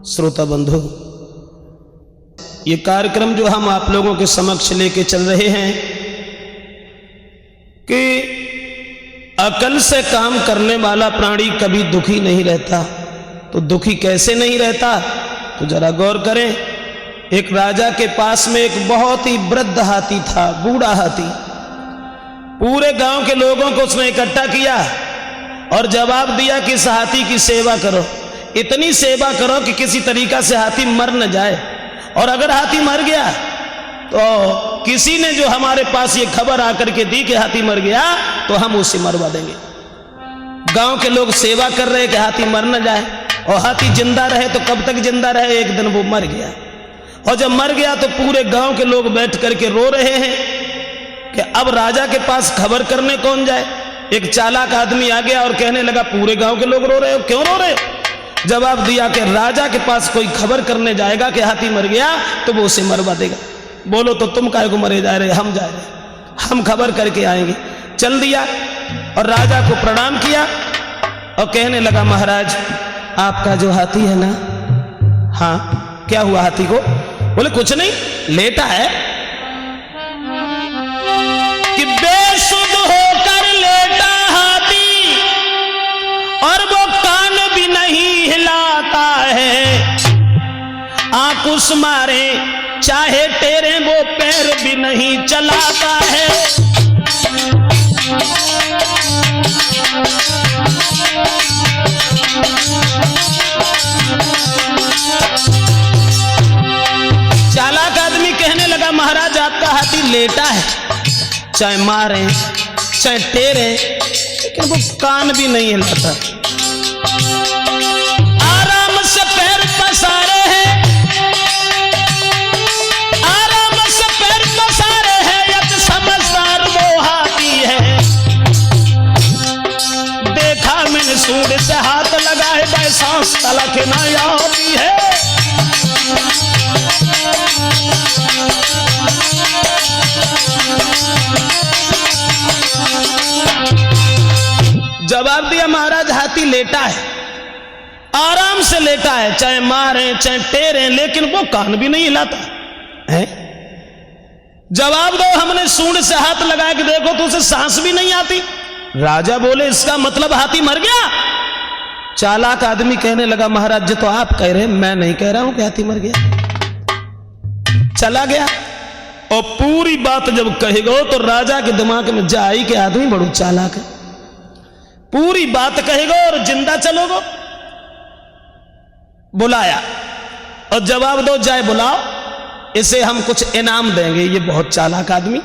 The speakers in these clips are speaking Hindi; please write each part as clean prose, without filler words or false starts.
श्रोता बंधु, ये कार्यक्रम जो हम आप लोगों के समक्ष लेके चल रहे हैं कि अकल से काम करने वाला प्राणी कभी दुखी नहीं रहता। तो दुखी कैसे नहीं रहता, तो जरा गौर करें। एक राजा के पास में एक बहुत ही वृद्ध हाथी था, बूढ़ा हाथी। पूरे गांव के लोगों को उसने इकट्ठा किया और जवाब दिया कि इस हाथी की सेवा करो, इतनी सेवा करो कि किसी तरीका से हाथी मर न जाए। और अगर हाथी मर गया तो किसी ने जो हमारे पास ये खबर आकर के दी कि हाथी मर गया तो हम उसे मरवा देंगे। गांव के लोग सेवा कर रहे कि हाथी मर न जाए, और हाथी जिंदा रहे तो कब तक जिंदा रहे, एक दिन वो मर गया। और जब मर गया तो पूरे गांव के लोग बैठ करके रो रहे हैं कि अब राजा के पास खबर करने कौन जाए। एक चालाक आदमी आ गया और कहने लगा, पूरे गांव के लोग रो रहे हो, क्यों रो रहे हो? जवाब दिया कि राजा के पास कोई खबर करने जाएगा कि हाथी मर गया तो वो उसे मरवा देगा। बोलो तो तुम काहे को मरे जा रहे, हम जा रहे, हम खबर करके आएंगे। चल दिया और राजा को प्रणाम किया और कहने लगा, महाराज आपका जो हाथी है ना, हाँ क्या हुआ हाथी को? बोले कुछ नहीं, लेटा है। कि बेसुध होकर लेटा हाथी और वो कान भी नहीं हिलाता है, आंकुश मारे चाहे तेरे वो पैर भी नहीं चलाता है। चालाक आदमी कहने लगा, महाराज आपका हाथी लेटा है, चाहे मारे चाहे टेरे, लेकिन वो कान भी नहीं हिलाता। आराम से पैर पसारे हैं, आराम से पैर पसारे हैं, एक समझदार वो हाथी है। देखा मैंने सूंड से हाथ लगाए, भाई सांस तलक ना आती है। जवाब दिया, महाराज हाथी लेटा है, आराम से लेटा है, चाहे मारे चाहे टेरे, लेकिन वो कान भी नहीं हिलाता है। जवाब दो, हमने सूंड से हाथ लगा के देखो तो उसे सांस भी नहीं आती। राजा बोले, इसका मतलब हाथी मर गया। चालाक आदमी कहने लगा, महाराज जी तो आप कह रहे हैं, मैं नहीं कह रहा हूं कि हाथी मर गया। चला गया और पूरी बात जब कहेगा तो राजा के दिमाग में जाई कि आदमी बड़ू चालाक है। पूरी बात कहेगा और जिंदा चलोगो। बुलाया और जवाब दो, जाए बुलाओ, इसे हम कुछ इनाम देंगे, ये बहुत चालाक आदमी।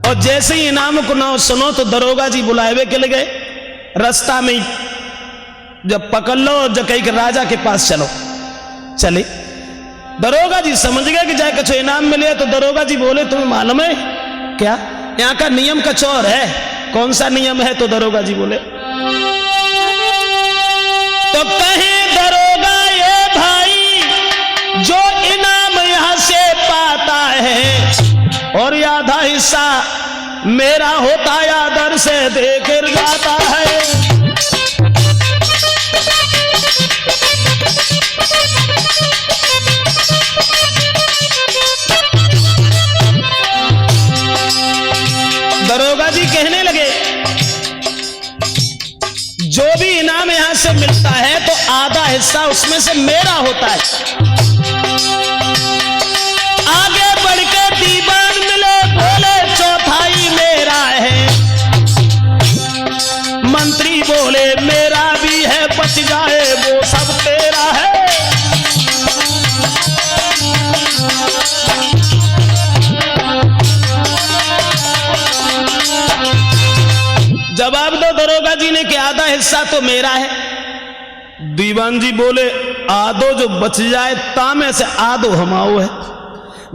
और जैसे ही इनाम को ना सुनो तो दरोगा जी बुलाए के लगे। रास्ता में जब पकड़ लो और जब कही कि राजा के पास चलो, चले। दरोगा जी समझ गए कि जाए कुछ इनाम मिले। तो दरोगा जी बोले, तुम्हें मालूम है क्या, यहाँ का नियम कुछ और है। कौन सा नियम है? तो दरोगा जी बोले, तो कहे दरोगा ये भाई, जो इनाम यहां से पाता है और आधा हिस्सा मेरा होता है, आदर से देकर जाता है। दरोगा जी कहने लगे, जो भी इनाम यहां से मिलता है तो आधा हिस्सा उसमें से मेरा होता है। आगे बढ़ के दीवान मिले, बोले चौथाई मेरा है। मंत्री बोले, मेरा भी है, बच जाए वो सब तेरा है। जवाब दो दरोगा जी ने कि आधा हिस्सा तो मेरा है। दीवान जी बोले, आधो जो बच जाए तामे से आधो हमाओ है।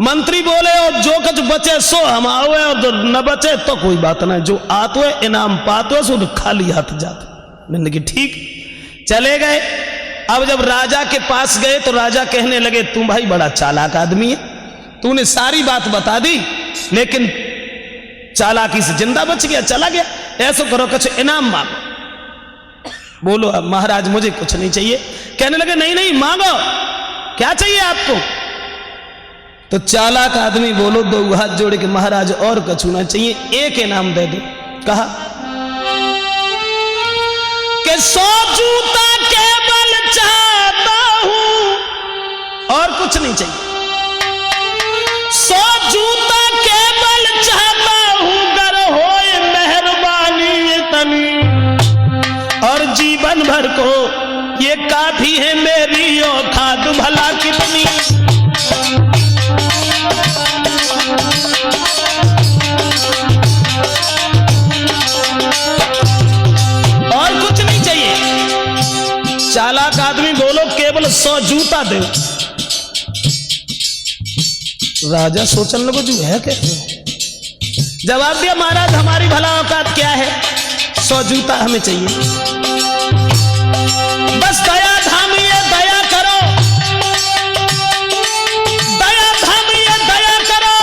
मंत्री बोले, और जो कुछ बचे सो हमाओ है, और जो न बचे तो कोई बात नहीं, जो आतो है इनाम पातो है, सो खाली हाथ जाते। मैंने कहा ठीक। चले गए। अब जब राजा के पास गए तो राजा कहने लगे, तू भाई बड़ा चालाक आदमी है, तूने सारी बात बता दी, लेकिन चालाकी से जिंदा बच गया, चला गया। ऐसा करो, कुछ इनाम मांगो। बोलो अब महाराज मुझे कुछ नहीं चाहिए। कहने लगे नहीं नहीं मांगो, क्या चाहिए आपको? तो चालाक आदमी बोलो दो हाथ जोड़ के महाराज और कछु ना चाहिए, एक इनाम दे दो। कहा कि 100 जूता केवल चाहता हूं और कुछ नहीं चाहिए। 100 जूता केवल चाहता हूं, गर होए मेहरबानी इतनी, और जीवन भर को ये काफी है मेरी औकात भला कितनी। और कुछ नहीं चाहिए। चालाक आदमी बोलो केवल 100 जूता दो। राजा सोचने लगो जो है क्या? जवाब दिया महाराज हमारी भला औकात क्या है, 100 जूता हमें चाहिए। बस दया धामिए दया करो, दया धामिए दया करो,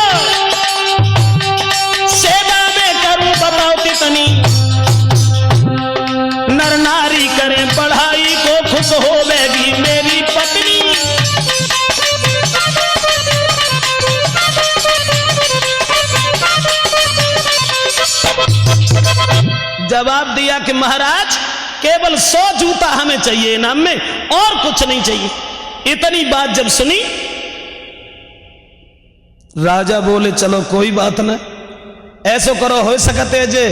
सेवा में करूं बताओ कितनी। नर नारी करें पढ़ाई को खुश होवेगी मेरी पत्नी। जवाब दिया कि महाराज केवल 100 जूता हमें चाहिए इनाम में, और कुछ नहीं चाहिए। इतनी बात जब सुनी राजा बोले चलो कोई बात ना, ऐसो करो हो सकते जे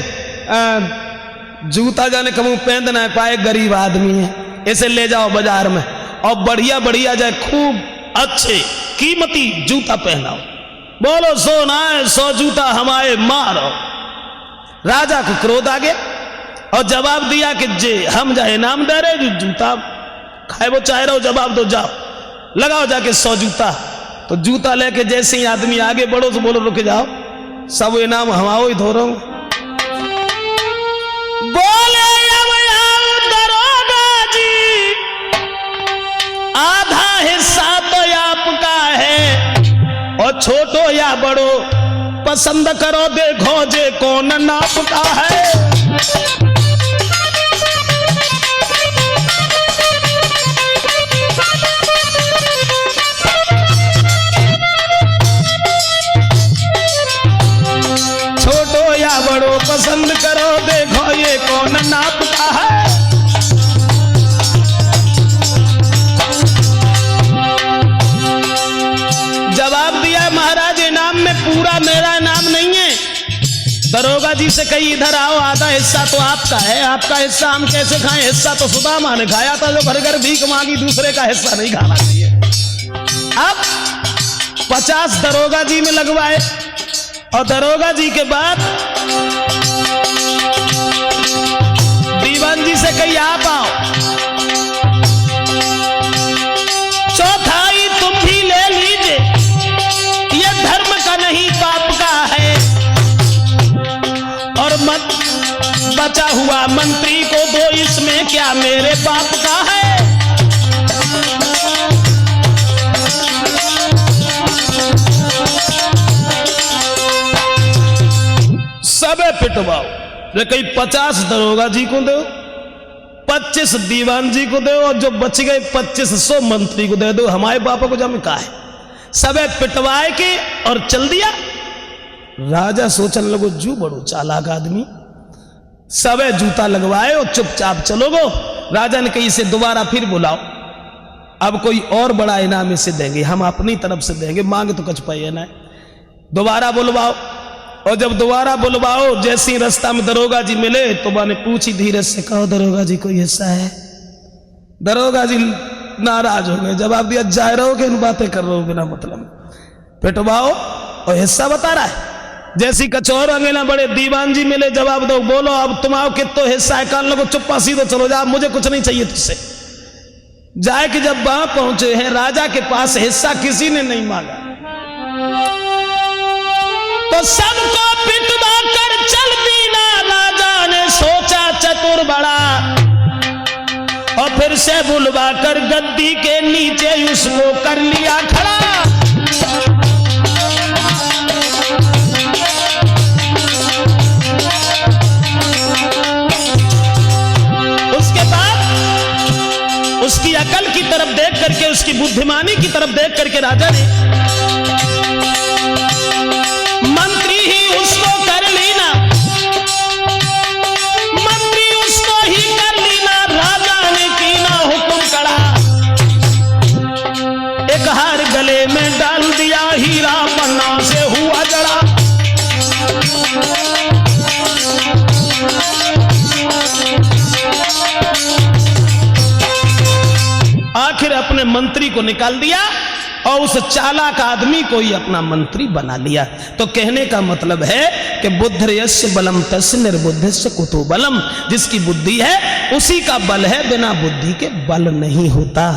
जूता जाने कमू पहन ना पाए, गरीब आदमी है, इसे ले जाओ बाजार में और बढ़िया बढ़िया जाए खूब अच्छे कीमती जूता पहनाओ। बोलो सोना है 100 जूता हमारे मारो। राजा को क्रोध आ गया और जवाब दिया कि जे हम जा इनाम दे रहे, जो जूता खाए वो चाहे रहो, जवाब दो, जाओ लगाओ जाके 100 जूता। तो जूता लेके जैसे ही आदमी आगे बढ़ो तो बोलो रुक जाओ, सब इनाम हमाओ ही धो रहा हूं। बोले दरोगा जी आधा हिस्सा तो आपका है, और छोटो या बड़ो पसंद करो देखो जे कौन नापता है। छोटो या बड़ो पसंद करो देखो ये कौन नापता है। जवाब दिया महाराज इनाम में पूरा मेरा इनाम नहीं है। दरोगा जी से कही इधर आओ, आधा हिस्सा तो आपका है, आपका हिस्सा हम कैसे खाएं? हिस्सा तो सुदामा ने खाया था जो घर घर भीख मांगी, दूसरे का हिस्सा नहीं खाना चाहिए। अब 50 दरोगा जी में लगवाए और दरोगा जी के बाद दीवान जी से कही आप आओ, चौथाई तुम भी ले लीजिए, ये धर्म का नहीं पाप का है, और मत बचा हुआ मंत्री को दो, इसमें क्या मेरे पाप का है। सबे पिटवाओ, कहीं 50 दरोगा जी को दो, 25 दीवान जी को दो, और जो बच गए 2500 मंत्री को दे दो, हमारे पापा को जम का है। सबे पिटवाए के और चल दिया। राजा सोचने लगो जू बड़ो चालाक आदमी, सबे जूता लगवाए और चुपचाप चलो गो। राजा ने कही इसे दोबारा फिर बुलाओ, अब कोई और बड़ा इनाम इसे देंगे, हम अपनी तरफ से देंगे, मांग तो कुछ पाइए ना। दोबारा बुलवाओ, और जब दोबारा बुलवाओ जैसे ही रास्ता में दरोगा जी मिले तो मैंने पूछी धीरे से, कहो दरोगा जी कोई हिस्सा है? दरोगा जी नाराज हो गए, जवाब दिया जाए रहोगे इन बातें कर रहे हो बिना मतलब। पिटवाओ और हिस्सा बता रहा है। जैसी कचौर अंगेला बड़े दीवान जी मिले, जवाब दो, बोलो अब तुम आओ कितो हिस्सा है? कान लोगो चुप्पा सीधो चलो जा, मुझे कुछ नहीं चाहिए तुझसे। जाए कि जब वहां पहुंचे हैं राजा के पास हिस्सा किसी ने नहीं मांगा, तो सबको पिटवा कर चल पीना। राजा ने सोचा चतुर बड़ा, और फिर से बुलवा कर गद्दी के नीचे उसको कर लिया खड़ा। उसके बाद उसकी बुद्धिमानी की तरफ देख करके राजा ने मंत्री ही उसको कर लीना, मंत्री उसको ही कर लीना, राजा ने कीना हुक्म कड़ा, एक हार गले में डाल दिया, हीरा पन्ना से हुआ जड़ा। आखिर अपने मंत्री को निकाल दिया और उस चालाक आदमी को ही अपना मंत्री बना लिया। तो कहने का मतलब है कि बुद्धिर्यस्य बलम तस्य निर्बुद्धिस्य कुतो बलम, जिसकी बुद्धि है उसी का बल है, बिना बुद्धि के बल नहीं होता।